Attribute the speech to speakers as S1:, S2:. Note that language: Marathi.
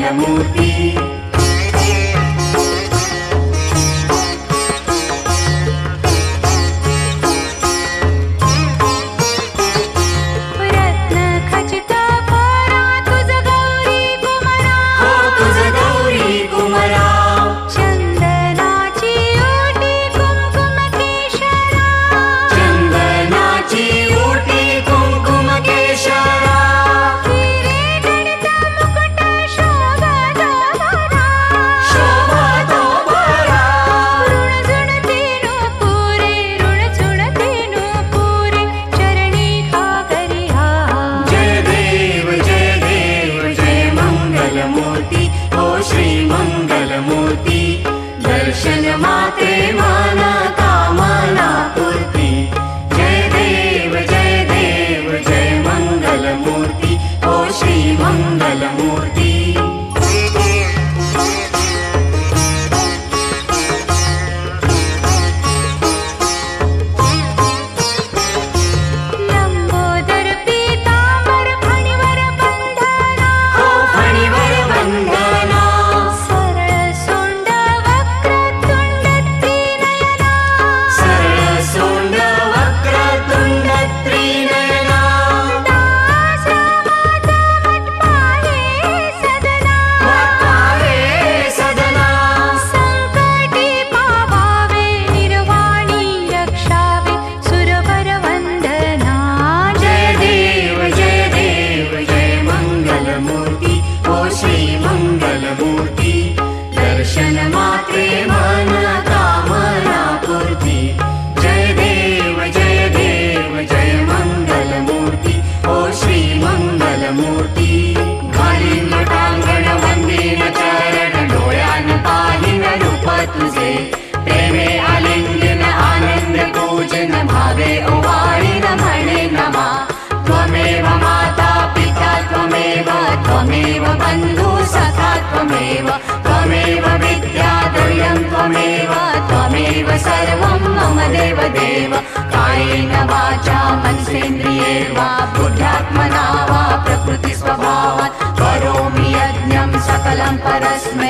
S1: मंगलमूर्ती। दर्शन मात्रे मन कामना पूर्ती। जय देव जय मंगलमूर्ती ओ श्री मंगलमूर्ती। दर्शन मात्रे मन कामना पूर्ती। जय देव जय मंगलमूर्ती ओ श्री मंगलमूर्ती। घालीन लोटांगण वंदीन चरण डोळ्यान पाहिन रूप तुझे। प्रेमे आलिंगन आनंद पूजन भावे ओवाळीन म्हणे नमा। त्वमेव माता पिता त्वमेव बंधु सखा त्वमेव। त्वमेव विद्या द्रव्यं त्वमेव सर्वं मम देव। कायेन वाचा मनसेन्द्रिये वा बुद्ध्यात्मना वा प्रकृति स्वभावात् करोमि यज्ञं सकलं परस्मै